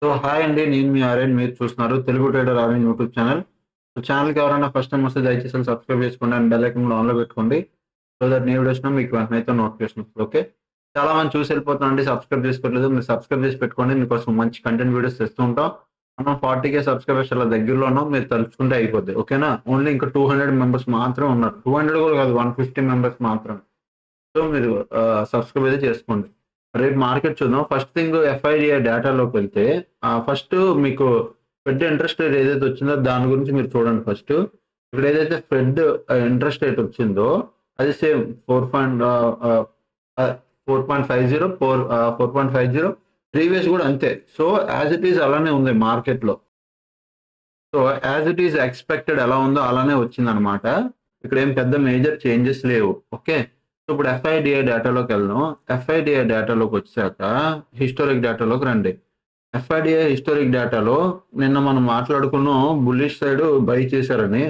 So hi అండి. నేను మీ ఆర్యన్. మీరు చూస్తున్నారు Telugu trader Aryan YouTube channel. So ఛానల్‌కి ఎవరైనా ఫస్ట్ టైమ్ వస్తే దయచేసి సబ్స్క్రైబ్ చేసుకోండి అండ్ బెల్ ఐకాన్ కూడా ఆన్‌లో పెట్టుకోండి. సో దట్ నేను వీడియో వచ్చినా మీకు వెంటనే అయితే నోటిఫికేషన్ వస్తది. ఓకే. చాలా మంది చూసి వెళ్ళిపోతున్నారండి. సబ్స్క్రైబ్ చేసుకోవట్లేదు. మీరు సబ్స్క్రైబ్ చేసి పెట్టుకోండి. మీకోసం మంచి కంటెంట్ వీడియోస్ తెస్తూ ఉంటాం. మనం 40K సబ్స్క్రైబర్స్ చాలా దగ్గరలో ఉన్నాం. మీరు తలుచుకుంటే అయిపోద్ది. ఓకేనా? ఓన్లీ ఇంకా 200 మెంబర్స్ మాత్రమే ఉన్నారు. 200 కూడా కాదు, 150 మెంబర్స్ మాత్రమే. సో మీరు సబ్స్క్రైబ్ అయితే చేసుకోండి. రేపు మార్కెట్ చూద్దాం. ఫస్ట్ థింగ్ ఎఫ్ఐడిఐ డేటాలోకి వెళ్తే ఫస్ట్ మీకు ఫెడ్ ఇంట్రెస్ట్ రేట్ ఏదైతే వచ్చిందో దాని గురించి మీరు చూడండి ఫస్ట్. ఇక్కడ ఏదైతే ఫెడ్ ఇంట్రెస్ట్ రేట్ వచ్చిందో అది సేమ్ 4.50 4.50 ప్రీవియస్ కూడా అంతే. సో యాజ్ ఇట్ ఈస్ అలానే ఉంది మార్కెట్లో. So as it is expected ఎలా ఉందో అలానే వచ్చిందనమాట. ఇక్కడ ఏం పెద్ద మేజర్ చేంజెస్ లేవు. ఓకే. సో ఇప్పుడు ఎఫ్ఐడిఐ డేటాలోకి వెళ్దాం. ఎఫ్ఐడిఐ డేటాలోకి వచ్చాక హిస్టారిక్ డేటాలోకి రండి. ఎఫ్ఐడిఐ హిస్టారిక్ డేటాలో నిన్న మనం మాట్లాడుకున్నాం బుల్లిష్ సైడ్ బై చేశారని.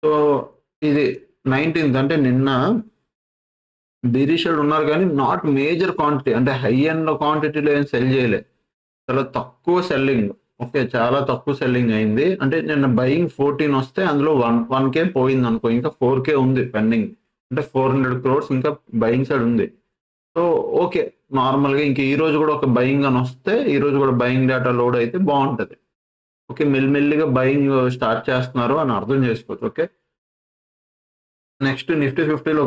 సో ఇది 19th అంటే నిన్న బీరిష్ సైడ్ ఉన్నారు కానీ నాట్ మేజర్ క్వాంటిటీ, అంటే హై ఎండ్ క్వాంటిటీలో ఏం సెల్ చేయలే. చాలా తక్కువ సెల్లింగ్. ఓకే. చాలా తక్కువ సెల్లింగ్ అయింది. అంటే నిన్న బయింగ్ 14 వస్తే అందులో 1K పోయింది అనుకో. ఇంకా 4K ఉంది పెండింగ్. అంటే 400 crores ఇంకా బయింగ్ సైడ్ ఉంది. So okay. నార్మల్‌గా ఇంక ఈ రోజు కూడా ఒక బయింగ్ అని వస్తే ఈ రోజు కూడా బయింగ్ డేటా లోడ్ అయితే బాగుంటది. ఓకే. మెల్లిమెల్లిగా బయింగ్ స్టార్ట్ చేస్తున్నారు అని అర్థం చేసుకోవచ్చు. ఓకే. నెక్స్ట్ నిఫ్టీ 50లో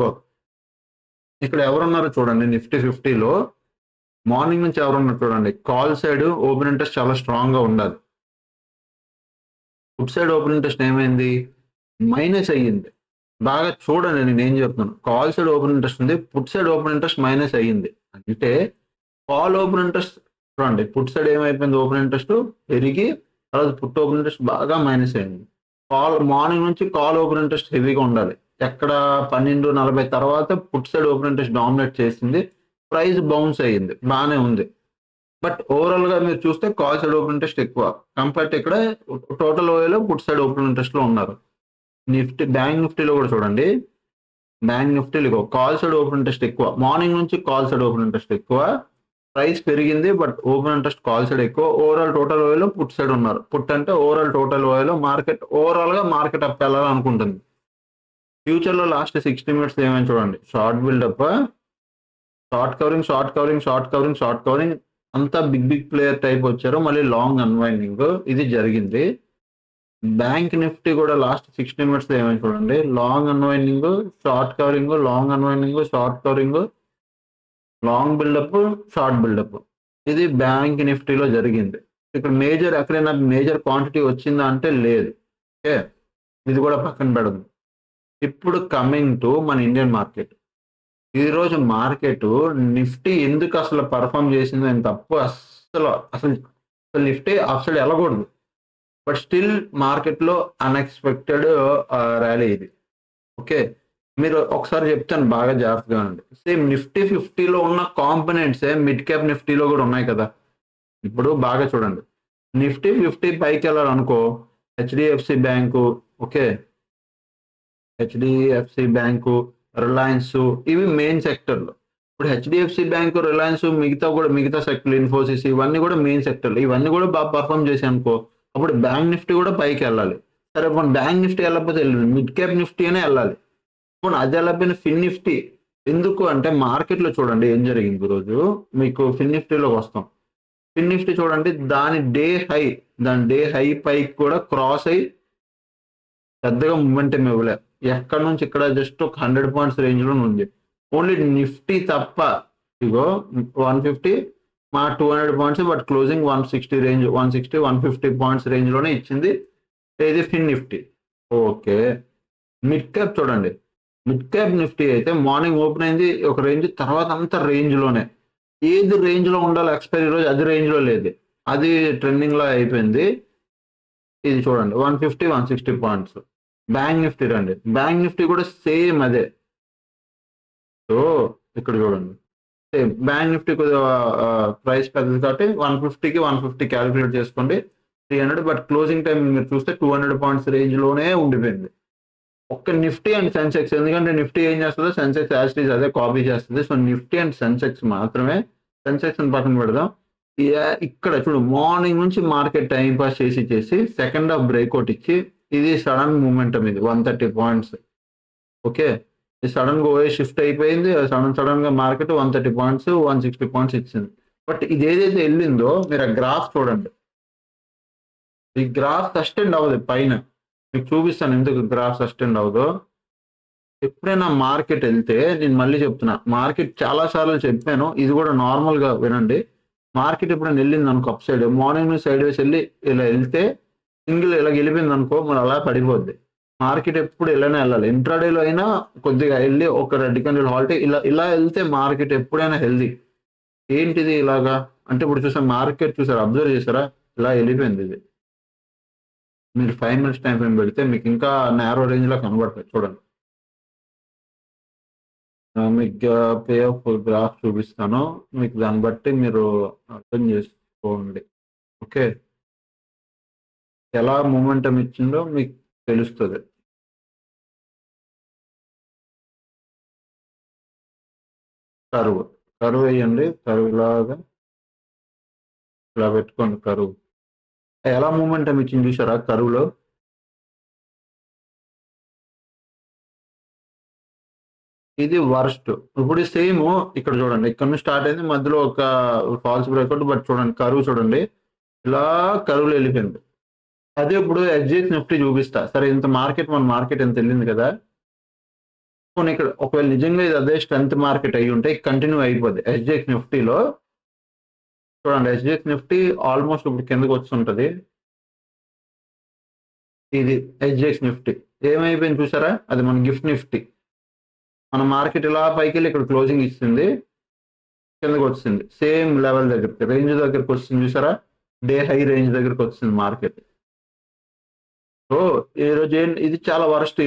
ఇక్కడ ఎవరున్నారో చూడండి. నిఫ్టీ 50లో మార్నింగ్ నుంచి ఎవరున్నారు చూడండి. కాల్ సైడ్ ఓపెన్ ఇంట్రెస్ట్ చాలా స్ట్రాంగ్ గా ఉండాలి. పుట్ సైడ్ ఓపెన్ ఇంట్రెస్ట్ ఏమైంది? మైనస్ అయ్యింది. బాగా చూడండి నేనేం చెప్తున్నాను. కాల్ సైడ్ ఓపెన్ ఇంట్రెస్ట్ ఉంది, put side open interest minus అయ్యింది. అంటే కాల్ ఓపెన్ ఇంట్రెస్ట్ చూడండి. పుట్ సైడ్ ఏమైపోయింది? ఓపెన్ ఇంట్రెస్ట్ పెరిగి తర్వాత పుట్ ఓపెన్ ఇంట్రెస్ట్ బాగా మైనస్ అయింది. కాల్ మార్నింగ్ నుంచి కాల్ ఓపెన్ ఇంట్రెస్ట్ హెవీగా ఉండాలి. ఎక్కడ 12:40 తర్వాత put side open interest dominate చేసింది. ప్రైస్ బౌన్స్ అయ్యింది. బాగానే ఉంది. బట్ ఓవరాల్ గా మీరు చూస్తే కాల్ సైడ్ ఓపెన్ ఇంట్రెస్ట్ ఎక్కువ కంపేర్ టు ఇక్కడ టోటల్ ఓఏలో పుట్ సైడ్ ఓపెన్ ఇంట్రెస్ట్ లో ఉన్నారు. నిఫ్టీ బ్యాంక్ నిఫ్టీలో కూడా చూడండి. బ్యాంక్ నిఫ్టీలో కాల్ సైడ్ ఓపెన్ ఇంట్రెస్ట్ ఎక్కువ. మార్నింగ్ నుంచి కాల్ సైడ్ ఓపెన్ ఇంట్రెస్ట్ ఎక్కువ. ప్రైస్ పెరిగింది but open interest call side ఎక్కువ. ఓవరాల్ టోటల్ ఓఏలో పుట్ సైడ్ ఉన్నారు. పుట్ అంటే ఓవరాల్ టోటల్ ఓఏలో మార్కెట్ ఓవరాల్ గా మార్కెట్ అప్ వెళ్ళాలనుకుంటుంది. ఫ్యూచర్ లో లాస్ట్ 60 minutes ఏమైనా చూడండి. Short buildup, short covering, short covering, short covering, short covering, అంతా బిగ్ ప్లేయర్ టైప్ వచ్చారు. మళ్ళీ లాంగ్ అన్వైండింగ్ ఇది జరిగింది. బ్యాంక్ నిఫ్టీ కూడా లాస్ట్ 60 minutes ఏమైనా చూడండి. Long unwinding, short covering, long unwinding, short covering, long buildup, short buildup, ఇది bank నిఫ్టీలో జరిగింది. ఇక్కడ మేజర్ ఎక్కడైనా మేజర్ క్వాంటిటీ వచ్చిందా అంటే లేదు. ఓకే. ఇది కూడా పక్కన పెడదు. ఇప్పుడు కమింగ్ టు మన ఇండియన్ మార్కెట్. ఈ రోజు మార్కెట్ నిఫ్టీ ఎందుకు అసలు పర్ఫామ్ చేసింది అని తప్పు. అసలు అసలు నిఫ్టీ అప్ సైడ్ వెళ్ళకూడదు. బట్ స్టిల్ మార్కెట్లో అన్ఎక్స్పెక్టెడ్ ర్యాలీ ఇది. ఓకే. మీరు ఒకసారి చెప్తాను బాగా జాగ్రత్తగా అండి. సేమ్ నిఫ్టీ 50లో ఉన్న కాంపోనెంట్సే మిడ్ క్యాప్ నిఫ్టీలో కూడా ఉన్నాయి కదా. ఇప్పుడు బాగా చూడండి. నిఫ్టీ 50 పైకి వెళ్ళాలనుకో HDFC bank, okay, HDFC bank, Reliance, ఇవి మెయిన్ సెక్టర్లు. ఇప్పుడు హెచ్డిఎఫ్సి బ్యాంకు, రిలయన్స్, మిగతా సెక్టర్లు, ఇన్ఫోసిస్, ఇవన్నీ కూడా మెయిన్ సెక్టర్లు. ఇవన్నీ కూడా బాగా పర్ఫామ్ చేసాయి అనుకో, అప్పుడు బ్యాంక్ నిఫ్టీ కూడా పైకి వెళ్ళాలి. సరే మన బ్యాంక్ నిఫ్టీ వెళ్ళకపోతే మిడ్ క్యాప్ నిఫ్టీ అనే వెళ్ళాలి. అది వెళ్ళకపోయిన ఫిన్ నిఫ్టీ ఎందుకు అంటే మార్కెట్లో చూడండి ఏం జరిగింది ఈరోజు. మీకు ఫిన్ నిఫ్టీలోకి వస్తాం. ఫిన్ నిఫ్టీ చూడండి, దాని డే హై పైకి కూడా క్రాస్ అయ్యి పెద్దగా మూమెంటం ఇవ్వలే. ఎక్కడి నుంచి ఇక్కడ జస్ట్ ఒక 100 points రేంజ్ లో ఉంది. ఓన్లీ నిఫ్టీ తప్ప ఇగో 150 మా 200 points, but closing 160 range, 160 150 points range లోనే ఇచ్చింది. ఇది ఫిన్ నిఫ్టీ. ఓకే. మిడ్ క్యాప్ చూడండి. మిడ్ క్యాప్ నిఫ్టీ అయితే మార్నింగ్ ఓపెన్ అయింది ఒక రేంజ్, తర్వాత అంతా రేంజ్ లోనే. ఏది రేంజ్ లో ఉండాలి ఎక్స్పైరీ రోజు అది రేంజ్ లో లేదు. అది ట్రెండింగ్ లో అయిపోయింది. ఇది చూడండి 150 160 points. బ్యాంక్ నిఫ్టీ రండి. బ్యాంక్ నిఫ్టీ కూడా సేమ్ అదే. సో ఇక్కడ చూడండి సేమ్ బ్యాంక్ నిఫ్టీ ప్రైస్ పెద్దది కాబట్టి 150కి 150 క్యాలిక్యులేట్ చేసుకోండి 300. బట్ క్లోజింగ్ టైం మీరు చూస్తే 200 points రేంజ్ లోనే ఉండిపోయింది. ఒక్క నిఫ్టీ అండ్ సెన్సెక్స్, ఎందుకంటే నిఫ్టీ ఏం చేస్తుందో సెన్సెక్స్ యాజ్ ఇట్ ఈజ్ అదే కాపీ చేస్తుంది. సో నిఫ్టీ అండ్ సెన్సెక్స్ మాత్రమే. సెన్సెక్స్ పక్కన పెడదాం. ఇక్కడ చూడు మార్నింగ్ నుంచి మార్కెట్ టైం పాస్ చేసి సెకండ్ హాఫ్ బ్రేక్అవుట్ ఇచ్చి ఇది సడన్ మూమెంటం ఇది 130 పాయింట్స్. ఓకే. ఇది సడన్ గా ఓఏ షిఫ్ట్ అయిపోయింది. సడన్ గా మార్కెట్ 130 పాయింట్స్ 160 పాయింట్స్ ఇచ్చింది. బట్ ఇది ఏదైతే వెళ్ళిందో మీరు ఆ గ్రాఫ్ చూడండి. ఈ గ్రాఫ్ సస్టెండ్ అవ్వదు పైన. మీకు చూపిస్తాను ఎందుకు గ్రాఫ్ సస్టెండ్ అవ్వదో. ఎప్పుడైనా మార్కెట్ వెళ్తే నేను మళ్ళీ చెప్తున్నా, మార్కెట్ చాలా సార్లు చెప్పాను, ఇది కూడా నార్మల్ గా వినండి. మార్కెట్ ఎప్పుడైనా వెళ్ళింది అనుకో అప్ సైడ్, మార్నింగ్ సైడ్ వేసి వెళ్ళి ఇలా వెళ్తే సింగిల్ ఇలా వెళ్ళిపోయింది అనుకో మరి అలా పడిపోద్ది. మార్కెట్ ఎప్పుడు ఇలానే వెళ్ళాలి. ఇంట్రాడేలో అయినా కొద్దిగా వెళ్ళి ఒక రెడ్ క్యాండిల్ హాల్ట్ ఇలా వెళ్తే మార్కెట్ ఎప్పుడైనా హెల్దీ. ఏంటిది ఇలాగా అంటే ఇప్పుడు చూసారు మార్కెట్ చూసారు అబ్జర్వ్ చేసారా ఇలా వెళ్ళిపోయింది ఇది. మీరు 5 మినిట్స్ టైం ఫ్రేమ్ పెడితే మీకు ఇంకా నేరో రేంజ్ లో కనబడుతుంది చూడండి. మీకు పే ఆఫ్ గ్రాఫ్ చూపిస్తాను, మీకు దాన్ని బట్టి మీరు అర్థం చేసుకోండి. ఓకే, ఎలా మూమెంటం ఇచ్చిందో మీకు తెలుస్తుంది. కరువు వేయండి, కరువు లాగా ఇలా పెట్టుకోండి. కరువు ఎలా మూమెంటం ఇచ్చింది చూసారా కరువులో. ఇది వర్స్ట్. ఇప్పుడు సేమ్ ఇక్కడ చూడండి, ఇక్కడ నుంచి స్టార్ట్ అయింది, మధ్యలో ఒక ఫాల్స్ బ్రేక్అవుట్. బట్ చూడండి కరువు చూడండి ఇలా కరువులో వెళ్ళిపోయింది. అదే ఇప్పుడు ఎస్జిఎక్స్ నిఫ్టీ చూపిస్తా. సరే ఇంత మన మార్కెట్ ఎంత వెళ్ళింది కదా, ఇక్కడ ఒకవేళ నిజంగా ఇది అదే స్ట్రెంత్ మార్కెట్ అయ్యి ఉంటే కంటిన్యూ అయిపోద్ది. ఎస్జిఎక్స్ నిఫ్టీలో చూడండి, ఎస్జిఎక్స్ నిఫ్టీ ఆల్మోస్ట్ ఇప్పుడు కిందకి వస్తుంటది. ఇది ఎస్జిఎక్స్ నిఫ్టీ ఏమైపోయింది చూసారా, అది మన గిఫ్ట్ నిఫ్టీ. మన మార్కెట్ ఇలా పైకి వెళ్ళి ఇక్కడ క్లోజింగ్ ఇస్తుంది, కిందకి వచ్చింది సేమ్ లెవెల్ దగ్గరికి, రేంజ్ దగ్గరికి వస్తుంది చూసారా, డే హై రేంజ్ దగ్గరికి వచ్చింది మార్కెట్. సో ఈరోజు ఇది చాలా వరస్ట్.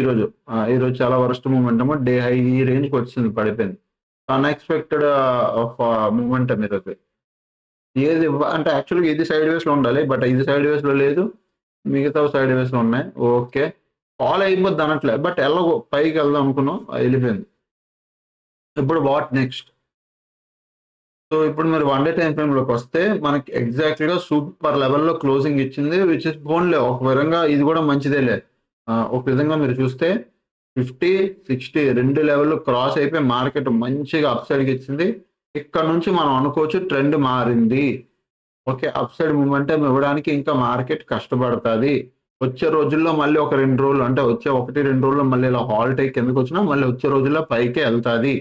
ఈరోజు చాలా వరస్ట్ మూమెంటమ్. డే హై ఈ రేంజ్కి వచ్చింది, పడిపోయింది. అన్ఎక్స్పెక్టెడ్ మూమెంటమ్ ఈరోజు. ఏది అంటే యాక్చువల్గా ఇది సైడ్ వేస్ లో ఉండాలి, బట్ ఇది సైడ్ వేస్ లో లేదు, మిగతా సైడ్ వేస్ లో ఉన్నాయి. ఓకే, ఫాల్ అయిపోద్ది అనట్లే, బట్ ఎలాగో పైకి వెళ్దాం అనుకున్నాం, వెళ్ళిపోయింది. ఇప్పుడు వాట్ నెక్స్ట్? సో ఇప్పుడు మీరు 1 డే టైం ఫ్రేమ్ లోకి వస్తే మనకి ఎగ్జాక్ట్ గా సూపర్ లెవెల్లో క్లోజింగ్ ఇచ్చింది, విచ్ ఇస్ ఫోన్లే ఒక విధంగా ఇది కూడా మంచిదేలే. ఒక విధంగా మీరు చూస్తే 50, 60 రెండు లెవెల్ క్రాస్ అయిపోయి మార్కెట్ మంచిగా అప్ సైడ్కి ఇచ్చింది. ఇక్కడ నుంచి మనం అనుకోవచ్చు ట్రెండ్ మారింది. ఓకే, అప్ సైడ్ మూమెంటం ఇవ్వడానికి ఇంకా మార్కెట్ కష్టపడుతుంది. వచ్చే రోజుల్లో మళ్ళీ ఒక 2 రోజులు అంటే వచ్చే 1-2 రోజుల్లో మళ్ళీ ఇలా హాల్ట్ అయ్యి కిందకి వచ్చినా మళ్ళీ వచ్చే రోజుల్లో పైకే వెళ్తుంది.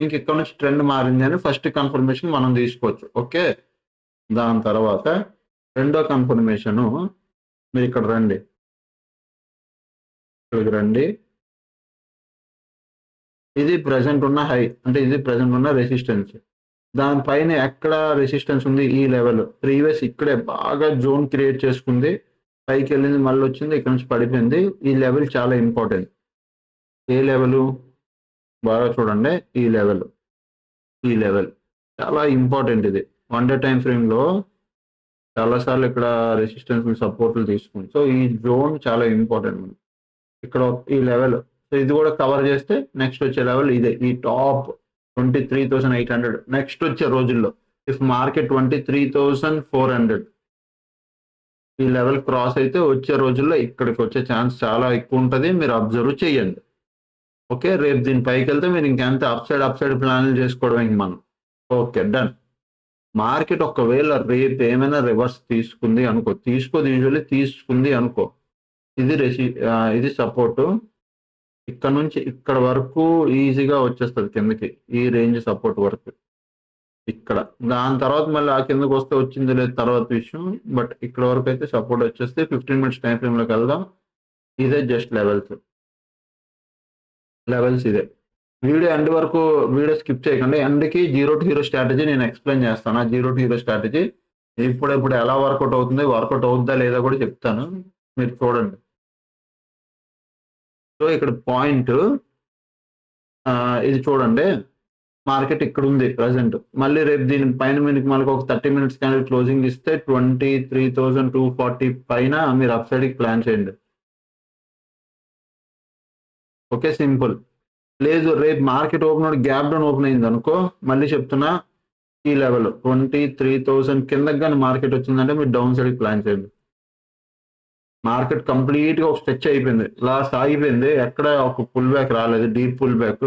ఇంక ఇక్కడ నుంచి ట్రెండ్ మారింది అని ఫస్ట్ కన్ఫర్మేషన్ మనం తీసుకోవచ్చు. ఓకే, దాని తర్వాత రెండో కన్ఫర్మేషను మీరు ఇక్కడ రండి, ఇక్కడికి రండి. ఇది ప్రజెంట్ ఉన్న హై, అంటే ఇది ప్రజెంట్ ఉన్న రెసిస్టెన్స్. దానిపైన ఎక్కడ రెసిస్టెన్స్ ఉంది, ఈ లెవెల్. ప్రీవియస్ ఇక్కడే బాగా జోన్ క్రియేట్ చేసుకుంది, పైకి వెళ్ళింది, మళ్ళీ వచ్చింది, ఇక్కడ నుంచి పడిపోయింది. ఈ లెవెల్ చాలా ఇంపార్టెంట్. ఏ లెవెల్ బాగా చూడండి, ఈ లెవెల్ చాలా ఇంపార్టెంట్. ఇది 1 డే టైం ఫ్రేమ్ లో చాలాసార్లు ఇక్కడ రెసిస్టెన్స్ సపోర్ట్లు తీసుకుంది. సో ఈ జోన్ చాలా ఇంపార్టెంట్. ఇక్కడ ఈ లెవెల్, సో ఇది కూడా కవర్ చేస్తే నెక్స్ట్ వచ్చే లెవెల్ ఇదే, ఈ టాప్ 23,800. నెక్స్ట్ వచ్చే రోజుల్లో ఇఫ్ మార్కెట్ 23,400 ఈ లెవెల్ క్రాస్ అయితే వచ్చే రోజుల్లో ఇక్కడికి వచ్చే ఛాన్స్ చాలా ఎక్కువ ఉంటుంది. మీరు అబ్జర్వ్ చేయండి. ఓకే, రేపు దీని పైకి వెళ్తే మీరు ఇంకెంత అప్ సైడ్ ప్లాన్లు చేసుకోవడం ఇంక మనం. Okay, done. మార్కెట్ ఒకవేళ రేపు ఏమైనా రివర్స్ తీసుకుంది అనుకో, యూజువల్లీ తీసుకుంది అనుకో, ఇది సపోర్టు. ఇక్కడ నుంచి ఇక్కడ వరకు ఈజీగా వచ్చేస్తుంది కిందకి, ఈ రేంజ్ సపోర్ట్ వరకు ఇక్కడ. దాని తర్వాత మళ్ళీ ఆ కిందకి వస్తే వచ్చింది లేదు తర్వాత విషయం, బట్ ఇక్కడ వరకు అయితే సపోర్ట్ వచ్చేస్తే 15 మినిట్స్ టైం ఫ్రేమ్ లోకి వెళ్దాం. ఇదే జస్ట్ లెవెల్స్ ఇదే. వీడియో ఎండ్ వరకు వీడియో స్కిప్ చేయకండి. ఎండ్కి 0 to hero స్ట్రాటజీ నేను ఎక్స్ప్లెయిన్ చేస్తాను. 0 to hero స్ట్రాటజీ ఇప్పుడు ఎలా వర్కౌట్ అవుతుంది, వర్కౌట్ అవుతుందా లేదా కూడా చెప్తాను, మీరు చూడండి. సో ఇక్కడ పాయింట్ ఇది చూడండి, మార్కెట్ ఇక్కడ ఉంది ప్రజెంట్. మళ్ళీ రేపు దీని పైన మీకు మనకు ఒక 30 మినిట్స్ కానీ క్లోజింగ్ ఇస్తే 23,240 పైన మీరు అప్ సైడ్కి ప్లాన్ చేయండి. Okay, simple. లేదు రేపు market open gap down open అయింది అనుకో, మళ్ళీ చెప్తున్నా ఈ లెవెల్ 23,000 కిందకి కానీ మార్కెట్ వచ్చిందంటే మీరు డౌన్ సైడ్ ప్లాన్ చేయండి. మార్కెట్ కంప్లీట్ గా ఒక స్ట్రెచ్ అయిపోయింది, లాస్ట్ ఆగిపోయింది, ఎక్కడ ఒక పుల్ బ్యాక్ రాలేదు, డీప్ పుల్ బ్యాక్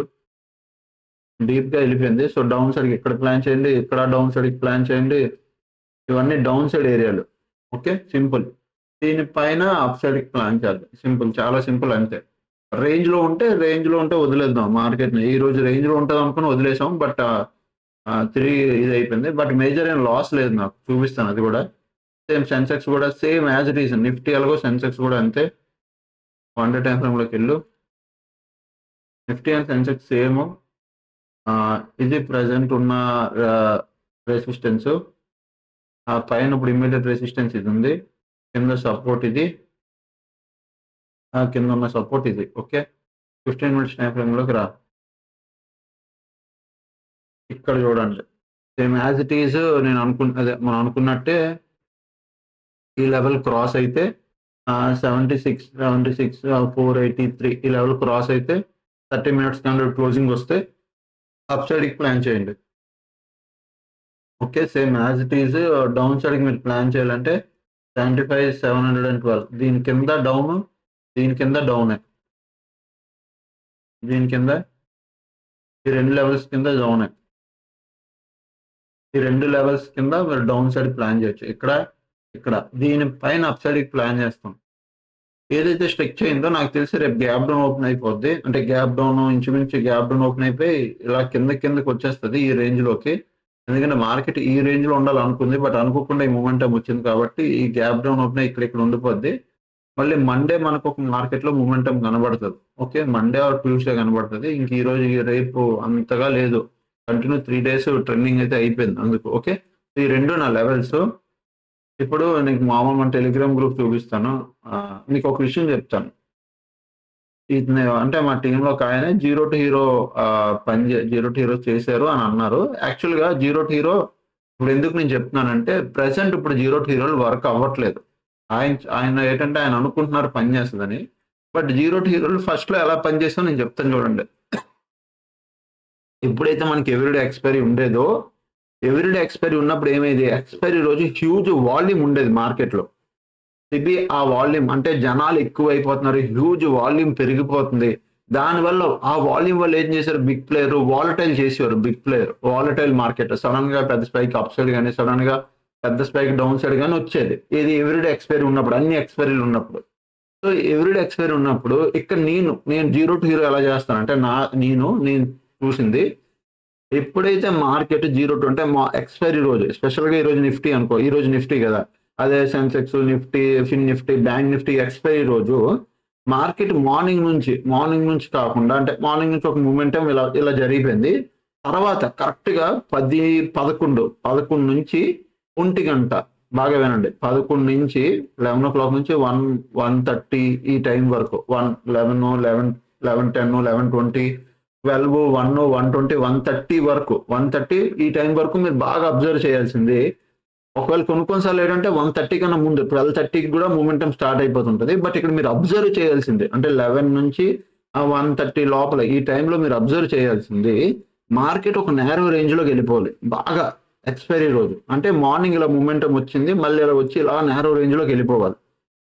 డీప్ గా వెళ్ళిపోయింది. సో డౌన్ సైడ్ ఇక్కడ ప్లాన్ చేయండి, ఇక్కడ డౌన్ సైడ్ ప్లాన్ చేయండి, ఇవన్నీ డౌన్ సైడ్ ఏరియాలు. Okay, simple. దీనిపైన అప్ సైడ్ ప్లాన్ చేయాలి, సింపుల్, చాలా సింపుల్ అంతే. రేంజ్ లో ఉంటే వదిలేద్దాం మార్కెట్ ని. ఈ రోజు రేంజ్ లో ఉంటుంది అనుకుని వదిలేసాం, బట్ 3 ఇది అయిపోయింది. బట్ మేజర్ ఏం లాస్ లేదు, నాకు చూపిస్తాను అది కూడా. సేమ్ సెన్సెక్స్ కూడా same as it is, Nifty అలాగో సెన్సెక్స్ కూడా అంతే. 100 టైం ఫ్రేమ్ లోకి వెళ్ళు, నిఫ్టీ అండ్ సెన్సెక్స్ సేమ్. ఇది ప్రజెంట్ ఉన్న రెసిస్టెన్స్, ఆ పైన ఇప్పుడు ఇమ్మీడియట్ రెసిస్టెన్స్ ఇది ఉంది, కింద సపోర్ట్ ఇది, కింద ఉన్న సపోర్ట్ ఇది. ఓకే, 15 మినిట్స్ టైం ఫ్రేమ్ లోకి రా, ఇక్కడ చూడండి సేమ్ యాజ్ ఇట్ ఈస్. అదే మనం అనుకున్నట్టే ఈ లెవెల్ క్రాస్ అయితే 76, 483 ఈ లెవెల్ క్రాస్ అయితే 30 మినిట్స్ క్యాండిల్ క్లోజింగ్ వస్తే అప్ సైడ్కి ప్లాన్ చేయండి. Okay, same as it is. Down సైడ్కి మీరు ప్లాన్ చేయాలంటే 75,712 దీని కింద డౌన్, దీని కింద డౌనే, దీని కింద ఈ 2 లెవెల్స్ కింద డౌనే, ఈ 2 లెవెల్స్ కింద మీరు డౌన్ సైడ్ ప్లాన్ చేయొచ్చు. ఇక్కడ దీనిపైన అప్ సైడ్కి ప్లాన్ చేస్తాం. ఏదైతే స్ట్రెచ్ అయిందో నాకు తెలిసి రేపు గ్యాప్ డౌన్ ఓపెన్ అయిపోద్ది, అంటే గ్యాప్ డౌన్ ఇంచుమించు గ్యాప్ డౌన్ ఓపెన్ అయిపోయి ఇలా కిందకి వచ్చేస్తుంది ఈ రేంజ్ లోకి. ఎందుకంటే మార్కెట్ ఈ రేంజ్ లో ఉండాలనుకుంది, బట్ అనుకోకుండా ఈ మూమెంటం వచ్చింది కాబట్టి ఈ గ్యాప్ డౌన్ ఓపెన్ ఇక్కడ ఉండిపోద్ది. మళ్ళీ మండే మనకు ఒక మార్కెట్ లో మూమెంటం కనబడుతుంది. ఓకే, మండే ఆర్ ట్యూస్డే కనబడుతుంది. ఇంక ఈ రోజు రేపు అంతగా లేదు, కంటిన్యూ 3 days ట్రెండింగ్ అయితే అయిపోయింది అందుకు. ఓకే, ఈ 2 నా లెవెల్స్. ఇప్పుడు నీకు మామూలు మన టెలిగ్రామ్ గ్రూప్ చూపిస్తాను. మీకు ఒక విషయం చెప్తాను. ఇది అంటే మా టీంలో ఒక ఆయన జీరో టు హీరో చేశారు అని అన్నారు. యాక్చువల్గా జీరో టు హీరో ఇప్పుడు ఎందుకు నేను చెప్తున్నానంటే, ప్రెసెంట్ ఇప్పుడు జీరో టు హీరోలు వర్క్ అవ్వట్లేదు. ఆయన ఏంటంటే ఆయన అనుకుంటున్నారు పని చేస్తుందని, బట్ జీరో టు హీరోలు ఫస్ట్ లో ఎలా పనిచేస్తుందో నేను చెప్తాను చూడండి. ఎప్పుడైతే మనకి ఎవ్రీడే ఎక్స్పైరీ ఉండేదో, ఎవ్రీడే ఎక్స్పైరీ ఉన్నప్పుడు ఏమైంది, ఎక్స్పైరీ రోజు హ్యూజ్ వాల్యూమ్ ఉండేది మార్కెట్లో. ఇది ఆ వాల్యూమ్ అంటే జనాలు ఎక్కువ అయిపోతున్నారు, హ్యూజ్ వాల్యూమ్ పెరిగిపోతుంది. దానివల్ల ఆ వాల్యూమ్ వల్ల ఏం చేశారు, బిగ్ ప్లేయర్ వాలటైల్ చేసేవారు. Big player volatile market sudden గా పెద్ద స్పైక్ అప్ సైడ్ కానీ, సడన్ గా పెద్ద స్పైక్ డౌన్ సైడ్ కానీ వచ్చేది. ఇది ఎవ్రీడే ఎక్స్పైరీ ఉన్నప్పుడు, అన్ని ఎక్స్పైరీలు ఉన్నప్పుడు. సో ఎవ్రీడే ఎక్స్పైరీ ఉన్నప్పుడు ఇక్కడ నేను జీరో టు హీరో ఎలా చేస్తానంటే, నేను చూసింది, ఎప్పుడైతే మార్కెట్ జీరో టు అంటే మా ఎక్స్పైరీ రోజు, స్పెషల్గా ఈ రోజు నిఫ్టీ అనుకో, ఈ రోజు నిఫ్టీ కదా, అదే సెన్సెక్స్, నిఫ్టీ, ఫిన్ నిఫ్టీ, బ్యాంక్ నిఫ్టీ ఎక్స్పైరీ రోజు మార్కెట్ మార్నింగ్ నుంచి కాకుండా, అంటే మార్నింగ్ నుంచి ఒక మూమెంటం ఇలా జరిగిపోయింది. తర్వాత కరెక్ట్గా 11 నుంచి 1 గంట, బాగా వినండి, 11 నుంచి 11 o'clock నుంచి 1:30 ఈ టైం వరకు, 11, 11:10, 11:20, 12, 1, 1:20, 1:30 వరకు, 1:30 ఈ టైం వరకు మీరు బాగా అబ్జర్వ్ చేయాల్సింది. ఒకవేళ కొన్నిసార్లు ఏంటంటే 1:30 కన్నా ముందు 12:30కి కూడా మూమెంటం స్టార్ట్ అయిపోతుంటుంది. బట్ ఇక్కడ మీరు అబ్జర్వ్ చేయాల్సింది అంటే 11 నుంచి 1:30 లోపల ఈ టైంలో మీరు అబ్జర్వ్ చేయాల్సింది, మార్కెట్ ఒక నేరో రేంజ్లోకి వెళ్ళిపోవాలి బాగా. ఎక్స్పైరీ రోజు అంటే మార్నింగ్ ఇలా మూమెంటం వచ్చింది, మళ్ళీ ఇలా వచ్చి ఇలా నేరో రేంజ్లోకి వెళ్ళిపోవాలి.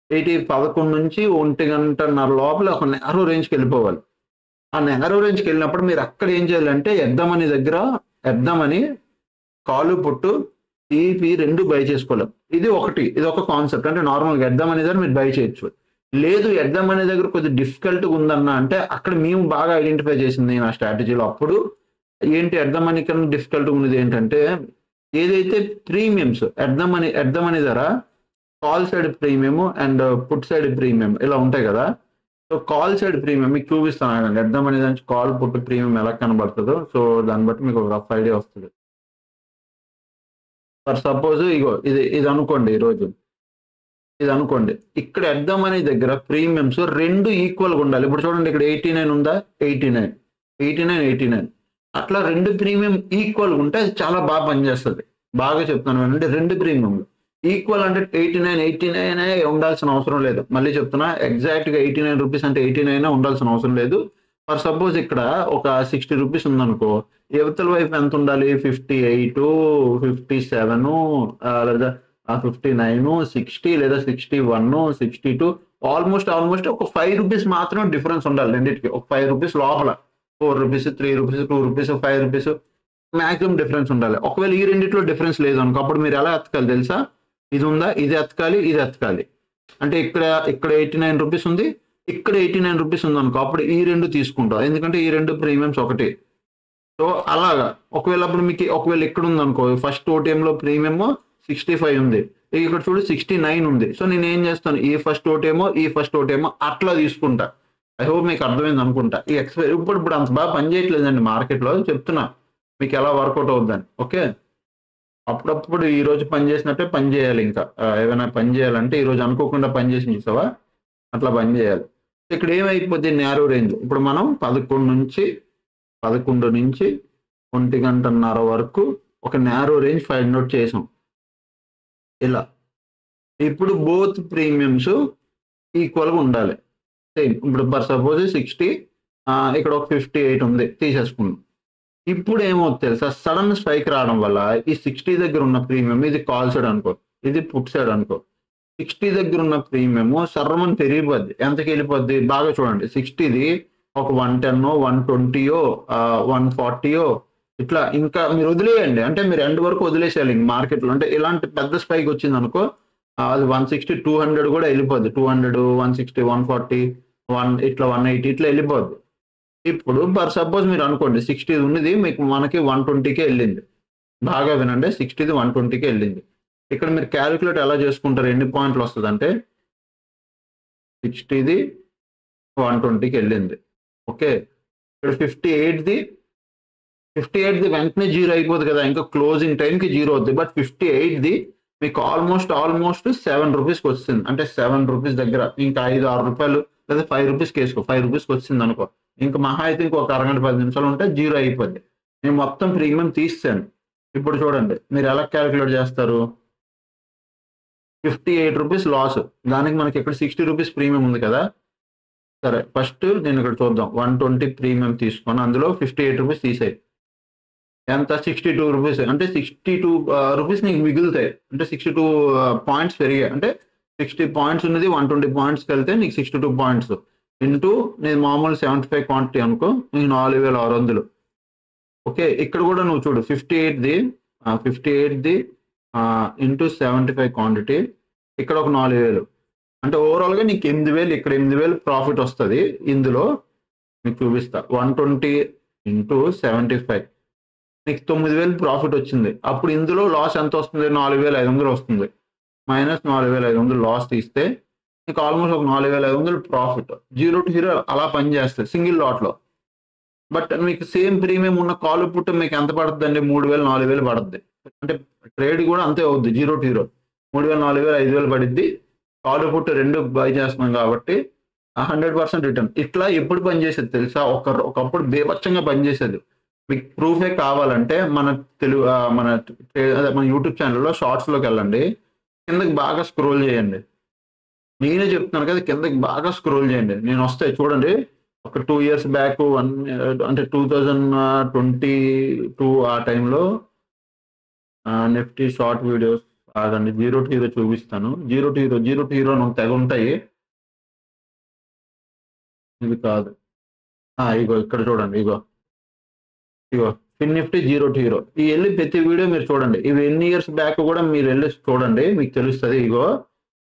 11 నుంచి 1 గంటన్నర లోపల ఒక నేరో రేంజ్కి వెళ్ళిపోవాలి. ఆ నేరో రేంజ్కి వెళ్ళినప్పుడు మీరు అక్కడ ఏం చేయాలంటే, ఎద్దామని కాలు పుట్టు ఈపీ 2 బై చేసుకోలేం. ఇది ఒక కాన్సెప్ట్. అంటే నార్మల్గా ఎద్దాం అనే దగ్గర మీరు బై చేయొచ్చు. లేదు ఎద్దాం అనే దగ్గర కొద్దిగా డిఫికల్ట్గా ఉందన్న అంటే, అక్కడ మేము బాగా ఐడెంటిఫై చేసింది నా స్ట్రాటజీలో. అప్పుడు ఏంటి ఎద్దాం అని కన్నా డిఫికల్ట్గా ఉన్నది ఏంటంటే, ఏదైతే ప్రీమియమ్స్ ఎద్దాం అనే ధర call side premium and put side premium ఇలా ఉంటాయి కదా. సో కాల్ సైడ్ ప్రీమియం మీకు చూపిస్తాను, ఎద్దాం అనే దానికి కాల్ పుట్ ప్రీమియం ఎలా కనబడుతుందో. సో దాన్ని బట్టి మీకు ఒక రఫ్ ఐడియా వస్తుంది. ఫర్ సపోజ్ ఇగో ఇది అనుకోండి, ఈరోజు ఇది అనుకోండి, ఇక్కడ ఎద్దాం అనే దగ్గర ప్రీమియమ్స్ 2 ఈక్వల్గా ఉండాలి. ఇప్పుడు చూడండి, ఇక్కడ 89 ఉందా, 89 అట్లా 2 ప్రీమియం ఈక్వల్గా ఉంటే అది చాలా బాగా పనిచేస్తుంది. బాగా చెప్తాను అంటే 2 ప్రీమియంలు ఈక్వల్ అంటే 89 ఉండాల్సిన అవసరం లేదు. మళ్ళీ చెప్తున్నా, ఎగ్జాక్ట్గా 89 రూపీస్ అంటే 89 ఉండాల్సిన అవసరం లేదు. ఫర్ సపోజ్ ఇక్కడ ఒక 60 రూపీస్ ఉందనుకో, యువతల వైపు ఎంత ఉండాలి? 58, 57 లేదా 59, 60 లేదా 61, 62 ఆల్మోస్ట్ ఒక 5 రూపీస్ మాత్రం డిఫరెన్స్ ఉండాలి రెండింటికి. ఒక 5 రూపీస్ లోపల 4 rupees, 3 rupees, 2 rupees, 5 rupees maximum difference ఉండాలి. ఒకవేళ ఈ రెండిట్లో డిఫరెన్స్ లేదు అనుకో, అప్పుడు మీరు ఎలా ఎత్తకాలి తెలుసా? ఇది ఉందా, ఇది ఎత్తకాలి, ఇది ఎత్తకాలి. అంటే ఇక్కడ 89 రూపీస్ ఉంది, ఇక్కడ 89 రూపీస్ ఉంది అనుకో, అప్పుడు ఈ రెండు తీసుకుంటాం, ఎందుకంటే ఈ రెండు ప్రీమియమ్స్ ఒకటి. సో అలాగా ఒకవేళ అప్పుడు మీకు ఒకవేళ ఇక్కడ ఉంది అనుకో, ఫస్ట్ ఓటీఎంలో ప్రీమియం 65 ఉంది, ఇక్కడ చూడు 69 ఉంది. సో నేను ఏం చేస్తాను, ఈ ఫస్ట్ ఓటీఎమో అట్లా తీసుకుంటా. ఐ హోప్ మీకు అర్థమైంది అనుకుంటా. ఈ ఎక్స్పైరీ ఇప్పుడు అంత బాగా పనిచేయట్లేదండి మార్కెట్లో, చెప్తున్నా మీకు ఎలా వర్కౌట్ అవుద్దని. ఓకే, అప్పుడప్పుడు ఈ రోజు పని చేసినట్టే పని చేయాలి. ఇంకా ఏమైనా పని చేయాలంటే ఈ రోజు అనుకోకుండా పని చేసి చూసావా, అట్లా పని చేయాలి. ఇక్కడ ఏమైపోద్ది, నేరో రేంజ్. ఇప్పుడు మనం 11 నుంచి 1:30 వరకు ఒక నేరో రేంజ్ ఫైండ్ అవుట్ చేసాం ఇలా. ఇప్పుడు బోత్ ప్రీమియమ్స్ ఈక్వల్గా ఉండాలి, సేమ్. ఇప్పుడు ఫర్ సపోజ్ 60, ఇక్కడ ఒక 58 ఉంది, తీసేసుకున్నాం. ఇప్పుడు ఏమవుతుంది తెలుసా, సడన్ స్పైక్ రావడం వల్ల ఈ 60 దగ్గర ఉన్న ప్రీమియం, ఇది కాల్ సైడ్ అనుకో, ఇది పుట్ సైడ్ అనుకో, 60 దగ్గర ఉన్న ప్రీమియం సర్రమని పెరిగిపోద్ది. ఎంతకి వెళ్ళిపోద్ది బాగా చూడండి, 60ది ఒక 110, 120, 140 ఇట్లా. ఇంకా మీరు వదిలేయండి, అంటే మీరు ఎండ్ వరకు వదిలేసేయాలి మార్కెట్లో. అంటే ఇలాంటి పెద్ద స్పైక్ వచ్చింది అనుకో, అది 160, 200 కూడా వెళ్ళిపోద్ది. 200, 160, 140, ఇట్లా 180 ఇట్లా వెళ్ళిపోద్ది. ఇప్పుడు ఫర్ సపోజ్ మీరు అనుకోండి 60 ఉన్నది మనకి 120కే వెళ్ళింది. బాగా వినండి, 60ది 120కే వెళ్ళింది. ఇక్కడ మీరు క్యాలిక్యులేట్ ఎలా చేసుకుంటారు, ఎన్ని పాయింట్లు వస్తుంది అంటే 60ది 120కి వెళ్ళింది. ఓకే, ఇక్కడ 58ది వెంటనే 0 అయిపోతుంది కదా, ఇంకా క్లోజింగ్ టైంకి 0 అవుతుంది. బట్ 58ది మీకు ఆల్మోస్ట్ 7 రూపీస్కి వచ్చింది. అంటే 7 రూపీస్ దగ్గర ఇంకా 5-6 రూపాయలు లేదా 5 రూపీస్కి వేసుకో, 5 రూపీస్కి వచ్చింది అనుకో, ఇంకా మహా అయితే ఇంకొక అరగంట 10 నిమిషాలు ఉంటే 0 అయిపోద్ది. నేను మొత్తం ప్రీమియం తీస్తాను. ఇప్పుడు చూడండి మీరు ఎలా క్యాలిక్యులేట్ చేస్తారు, 58 రూపీస్ లాస్, దానికి మనకి ఇక్కడ 60 రూపీస్ ప్రీమియం ఉంది కదా. సరే ఫస్ట్ నేను ఇక్కడ చూద్దాం, 120 ప్రీమియం తీసుకొని అందులో 58 రూపీస్ తీసేయి, ఎంత 62 రూపీస్. అంటే 62 రూపీస్ నీకు మిగులుతాయి, అంటే 62 పాయింట్స్ పెరిగాయి. అంటే 60 పాయింట్స్ ఉన్నది 120 పాయింట్స్కి వెళ్తే నీకు 62 పాయింట్స్ ఇంటూ నేను మామూలు 75 క్వాంటిటీ అనుకో, నీకు 4600. ఓకే, ఇక్కడ కూడా నువ్వు చూడు 58ది ఇంటూ 75 క్వాంటిటీ, ఇక్కడ ఒక 4000. అంటే ఓవరాల్గా నీకు 8000, ఇక్కడ 8000 ప్రాఫిట్ వస్తుంది. ఇందులో మీకు చూపిస్తా, 120 ఇంటూ 75 నీకు 9000 ప్రాఫిట్ వచ్చింది. అప్పుడు ఇందులో లాస్ ఎంత వస్తుంది, 4500 వస్తుంది. మైనస్ 4500 లాస్ తీస్తే నీకు ఆల్మోస్ట్ ఒక 4500 ప్రాఫిట్. 0 to 0 అలా పనిచేస్తుంది సింగిల్ లాట్లో. బట్ మీకు సేమ్ ప్రీమియం ఉన్న కాల్ పుట్ మీకు ఎంత పడుతుంది అండి, 3000, 4000 పడుతుంది. అంటే ట్రేడ్ కూడా అంతే అవుద్ది, 0 to 0 3000, 4000, 5000 పడిద్ది. కాల్ పుట్ రెండు బై చేస్తున్నాం కాబట్టి 100% రిటర్న్. ఇట్లా ఎప్పుడు పనిచేసేది తెలుసా, ఒకప్పుడు బేభత్సంగా పనిచేసేది. మీకు ప్రూఫే కావాలంటే మన యూట్యూబ్ ఛానల్లో షార్ట్స్లోకి వెళ్ళండి, కిందకి బాగా స్క్రోల్ చేయండి. నేనే చెప్తున్నాను కదా, కిందకి బాగా స్క్రోల్ చేయండి, నేను వస్తాయి చూడండి. ఒక 2 years బ్యాక్, అంటే 2022 ఆ టైంలో నిఫ్టీ షార్ట్ వీడియోస్ ఆగండి, 0 to 0 చూపిస్తాను. 0 to 0 నువ్వు తెగ ఉంటాయి, ఇది కాదు. ఇగో ఇక్కడ చూడండి, ఇగో ఫిన్ నిఫ్టీ 0 to 0. ఈ వెళ్ళి ప్రతి వీడియో మీరు చూడండి, ఇవి ఎన్ని ఇయర్స్ బ్యాక్ కూడా మీరు వెళ్ళి చూడండి, మీకు తెలుస్తుంది. ఇగో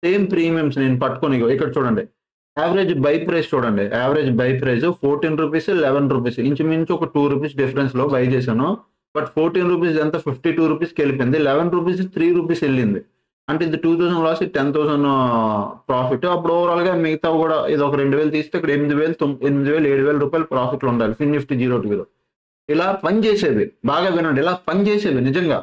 సేమ్ ప్రీమియమ్స్ నేను పట్టుకొని, ఇగో ఇక్కడ చూడండి, యావరేజ్ బై ప్రైస్ చూడండి. Average by price 14 rupees, 11 rupees, ఇంచుమించు ఒక 2 రూపీస్ డిఫరెన్స్ లో బై చేశాను. బట్ 14 రూపీస్ ఎంత 52 రూపీస్కి వెళ్ళిపోయింది, 11 రూపీస్ 3 రూపీస్ వెళ్ళింది. అంటే ఇది 2000 లాస్, 10,000 ప్రాఫిట్. అప్పుడు ఓవరాల్ గా మిగతా కూడా ఇది ఒక 2000 తీస్తే ఇక్కడ 8000, 7000 రూపాయలు ప్రాఫిట్లు ఉండాలి ఫిన్ నిఫ్టీ 0 to 0. ఇలా పనిచేసేవి, బాగా వినండి, ఇలా పనిచేసేవి నిజంగా.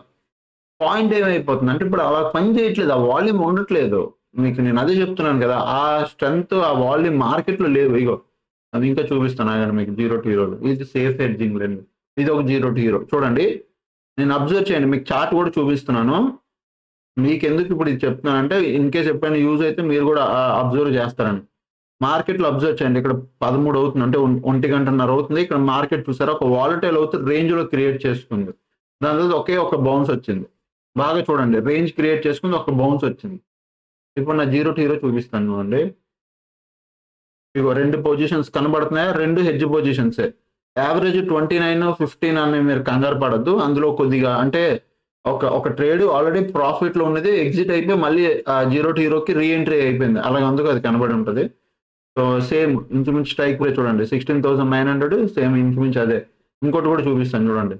పాయింట్ ఏమైపోతుంది అంటే ఇప్పుడు అలా పని చేయట్లేదు, ఆ వాల్యూమ్ ఉండట్లేదు. మీకు నేను అదే చెప్తున్నాను కదా, ఆ స్ట్రెంత్, ఆ వాల్యూమ్ మార్కెట్లో లేవు. ఇగో అది ఇంకా చూపిస్తాను కానీ మీకు 0 to 0. ఇది సేఫ్ హెడ్జింగ్ లేదు, ఇది ఒక 0 to 0 చూడండి. నేను అబ్జర్వ్ చేయండి, మీకు చార్ట్ కూడా చూపిస్తున్నాను. మీకు ఎందుకు ఇప్పుడు ఇది చెప్తున్నానంటే ఇన్ కేస్ ఎప్పుడైనా యూజ్ అయితే మీరు కూడా అబ్జర్వ్ చేస్తారని. మార్కెట్లో అబ్జర్వ్ చేయండి. ఇక్కడ 13 అవుతుంది. అంటే 1:30 అవుతుంది. ఇక్కడ మార్కెట్ చూసారా ఒక వాలటైల్ అవుతూ రేంజ్‌లో క్రియేట్ చేసుకుంది. దాని తర్వాత ఒకే ఒక బౌన్స్ వచ్చింది. బాగా చూడండి. రేంజ్ క్రియేట్ చేసుకుంది. ఒక బౌన్స్ వచ్చింది. ఇప్పుడు నా జీరో టు హీరో చూపిస్తాను చూడండి. ఇగో 2 పొజిషన్స్ కనబడుతున్నాయా? 2 హెడ్జ్ పొజిషన్సే. యావరేజ్ 29, 15 అని మీరు కంగారు పడొద్దు. అందులో కొద్దిగా అంటే ఒక ట్రేడ్ ఆల్రెడీ ప్రాఫిట్‌లో ఉన్నది ఎగ్జిట్ అయిపోయి మళ్ళీ జీరో టు హీరోకి రీ ఎంట్రీ అయిపోయింది. అలాగ అందుకు అది కనబడి ఉంటది. సో సేమ్ ఇంచుమించు స్ట్రైక్ ప్రైస్ చూడండి 16,900 సేమ్ ఇంచుమించు అదే. ఇంకోటి కూడా చూపిస్తాను చూడండి.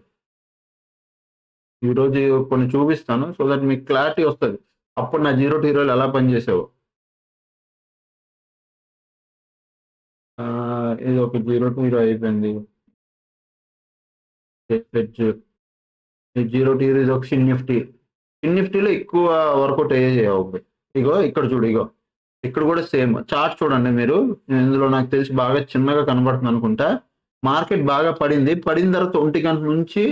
ఈరోజు కొన్ని చూపిస్తాను. సో దట్ మీకు క్లారిటీ వస్తది. అప్పుడు నా జీరో టు హీరోలు ఎలా పనిచేసావో. ఇది ఒక జీరో టు హీరో అయిపోయింది. హెడ్జ్ ఈ జీరో టు హీరో ఇది ఒక షిన్ నిఫ్టీ. షిన్ నిఫ్టీలో ఎక్కువ వర్కౌట్ అయ్యాయి. ఇగో ఇక్కడ చూడు ఇగో. ఇక్కడ కూడా సేమ్ చార్ట్ చూడండి మీరు. ఇందులో నాకు తెలిసి బాగా చిన్నగా కనబడుతుంది అనుకుంటా. మార్కెట్ బాగా పడింది. పడిన తర్వాత 1 గంట నుంచి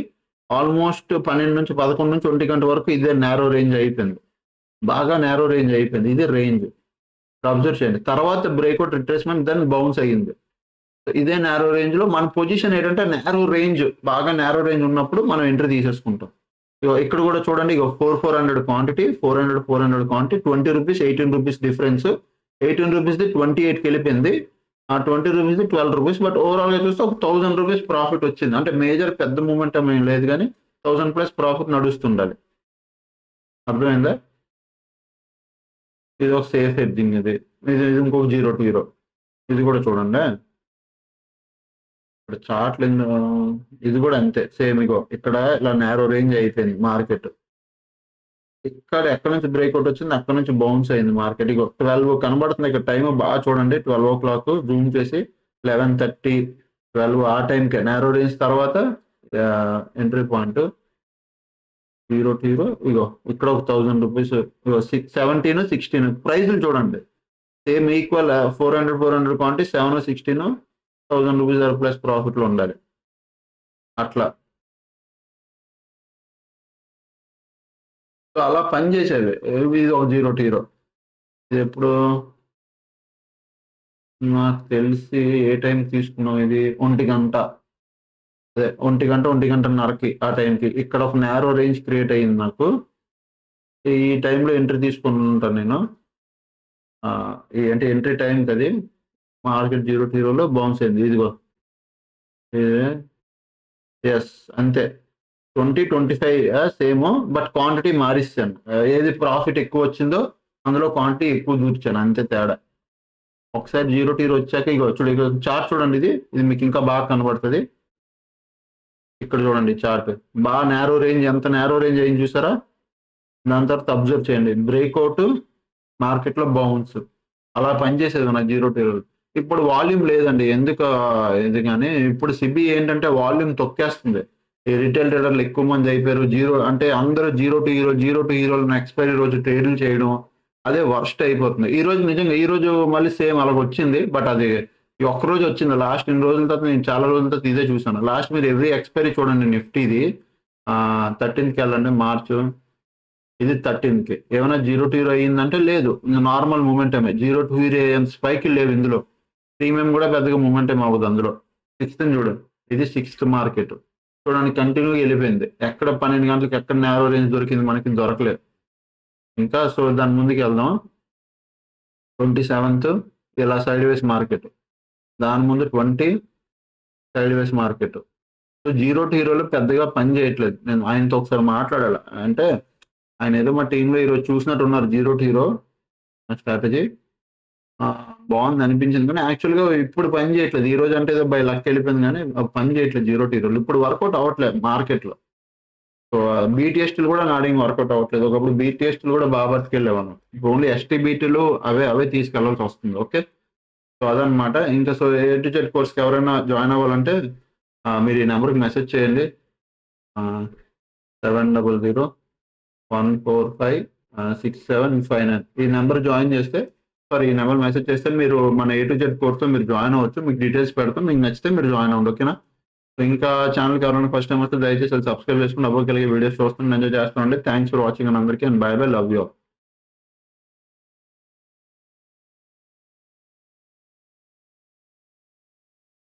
ఆల్మోస్ట్ 12 నుంచి 11 నుంచి 1 గంట వరకు ఇదే నారో రేంజ్ అయిపోయింది. బాగా నారో రేంజ్ అయిపోయింది. ఇది రేంజ్. అబ్జర్వ్ చేయండి. తర్వాత బ్రేక్అవుట్ రిట్రేస్మెంట్ దెన్ బౌన్స్ అయ్యింది. ఇదే నారో రేంజ్ లో మన పొజిషన్ ఏంటంటే నారో రేంజ్ బాగా నారో రేంజ్ ఉన్నప్పుడు మనం ఎంట్రీ తీసేసుకుంటాం. ఇగో ఇక్కడ కూడా చూడండి. ఇగో 400 quantity 400 quantity 20 rupees 18 rupees difference. 18 రూపీస్ది 28కి వెళ్ళిపోయింది. ఆ 20 రూపీస్ది 12 రూపీస్. బట్ ఓవరాల్ గా చూస్తే ఒక 1000 రూపీస్ ప్రాఫిట్ వచ్చింది. అంటే మేజర్ పెద్ద మూమెంటం ఏం లేదు కానీ 1000 ప్లస్ ప్రాఫిట్ నడుస్తుండాలి. అర్థమైందా? ఇది ఒక సేఫ్ హెడ్జింగ్. ఇది ఇంకొక జీరో టు హీరో. ఇది కూడా చూడండి. ఇప్పుడు చార్ట్లు ఇది కూడా అంతే సేమ్. ఇగో ఇక్కడ ఇలా నారో రేంజ్ అయిపోయింది మార్కెట్. ఇక్కడ ఎక్కడ నుంచి బ్రేక్అవుట్ వచ్చింది అక్కడ నుంచి బౌన్స్ అయింది మార్కెట్. ఇగో 12 కనబడుతుంది ఇక్కడ టైం బాగా చూడండి. 12 o'clock జూమ్ చేసి 11:30 12 ఆ టైంకే నారో రేంజ్ తర్వాత entry point zero to hero. ఇగో ఇక్కడ ఒక 1000 రూపీస్. ఇగో 17, 16 ప్రైజులు చూడండి same equal. 400 quantity 7, 16 1000 rupees plus ప్రాఫిట్లో ఉండాలి. అట్లా సో అలా పని చేసేది. ఇది ఒక జీరో టు హీరో. ఇది ఎప్పుడు నాకు తెలిసి ఏ టైం తీసుకున్నాం ఇది 1 గంట. అదే 1 గంటన్నరకి ఆ టైంకి ఇక్కడ ఒక నారో రేంజ్ క్రియేట్ అయ్యింది నాకు. ఈ టైంలో ఎంట్రీ తీసుకుని ఉంటాను నేను. అంటే ఎంట్రీ టైంకి అది మార్కెట్ జీరో టు హీరోలో బౌన్స్ అయింది. ఇదిగో ఎస్ అంతే 20-25 సేమ్. But quantity మారిస్తాను. ఏది ప్రాఫిట్ ఎక్కువ వచ్చిందో అందులో క్వాంటిటీ ఎక్కువ దూర్చాను అంతే తేడా. ఒకసారి జీరో టు హీరో వచ్చాక ఇగో చూడు ఇక చార్ట్ చూడండి. ఇది మీకు ఇంకా బాగా కనబడుతుంది. ఇక్కడ చూడండి చార్ట్ బాగా నారో రేంజ్. ఎంత నారో రేంజ్ అయింది చూసారా? దాని తర్వాత అబ్జర్వ్ చేయండి. బ్రేక్అవుట్ మార్కెట్లో బౌన్స్ అలా పనిచేసేది నా జీరో టు హీరో. ఇప్పుడు వాల్యూమ్ లేదండి. ఎందుకు ఇది కానీ ఇప్పుడు సిబి ఏంటంటే వాల్యూమ్ తొక్కేస్తుంది. ఈ రిటైల్ ట్రేడర్లు ఎక్కువ మంది అయిపోయారు. అంటే అందరూ జీరో టు హీరోలను ఎక్స్పైరీ రోజు ట్రేడ్లు చేయడం అదే వర్స్ట్ అయిపోతుంది. నిజంగా ఈ రోజు మళ్ళీ సేమ్ అలాగ వచ్చింది. బట్ అది ఒక్క రోజు వచ్చింది. లాస్ట్ 2 రోజుల తర్వాత నేను చాలా రోజుల తర్వాత ఇదే చూసాను. లాస్ట్ మీరు ఎవ్రీ ఎక్స్పైరీ చూడండి. నిఫ్టీది 13కి వెళ్ళండి మార్చ్. ఇది 13కి ఏమైనా జీరో టు హీరో అయ్యిందంటే లేదు. నార్మల్ మూమెంటమే. జీరో టు హీరో స్పైక్ లేవు ఇందులో. ప్రీమియం కూడా పెద్దగా మూమెంటం అవ్వదు అందులో. 6th చూడండి. ఇది 6th మార్కెట్ చూడండి కంటిన్యూగా వెళ్ళిపోయింది. ఎక్కడ 12 గంటలకు ఎక్కడ నారో రేంజ్ దొరికింది మనకి దొరకలేదు ఇంకా. సో దాని ముందుకు వెళ్దాం. 27th ఇలా సైడ్ వేస్ మార్కెట్. దాని ముందు 20 sideways market. So zero to హీరోలో పెద్దగా పని చేయట్లేదు. నేను ఆయనతో ఒకసారి మాట్లాడాలి. అంటే ఆయన ఏదో మా టీంలో ఈరోజు చూసినట్టు ఉన్నారు. జీరో టు హీరో స్ట్రాటజీ బాగుంది అనిపించింది కానీ యాక్చువల్గా ఇప్పుడు పని చేయట్లేదు. ఈ రోజు అంటే ఏదో బై లక్ వెళ్ళిపోయింది కానీ పని చేయట్లేదు జీరో టు హీరోలు. ఇప్పుడు వర్కౌట్ అవ్వట్లేదు మార్కెట్లో. సో బీటీఎస్టీలు కూడా నాడింగ్ వర్కౌట్ అవ్వట్లేదు. ఒకప్పుడు బీటీఎస్టీలు కూడా బాగా బతికెళ్ళేవాను. ఇప్పుడు ఓన్లీ ఎస్టీబీటీలు అవే తీసుకెళ్లాల్సి వస్తుంది. ఓకే సో అదనమాట. ఇంకా సో A2Z కోర్స్కి ఎవరైనా జాయిన్ అవ్వాలంటే మీరు ఈ నెంబర్కి మెసేజ్ చేయండి. 700-145-6759 ఈ నెంబర్ జాయిన్ చేస్తే ఈ నెంబర్ మెసేజ్ చేస్తే మీరు మన A2Z కోర్స్లో మీరు జాయిన్ అవ్వచ్చు. మీకు డీటెయిల్స్ పెడతాం. మీకు నచ్చితే మీరు జాయిన్ అవ్వండి. ఓకేనా? సో ఇంకా ఛానల్కి ఎవరైనా ఫస్ట్ టైం వస్తే దయచేసి సబ్స్క్రైబ్ చేసుకుని డబ్బులు కలిగే వీడియోస్ చూస్తున్నాను ఎంజాయ్ చేస్తానండి. థ్యాంక్స్ ఫర్ వాచింగ్ అని అందరికీ. And by by. Love you.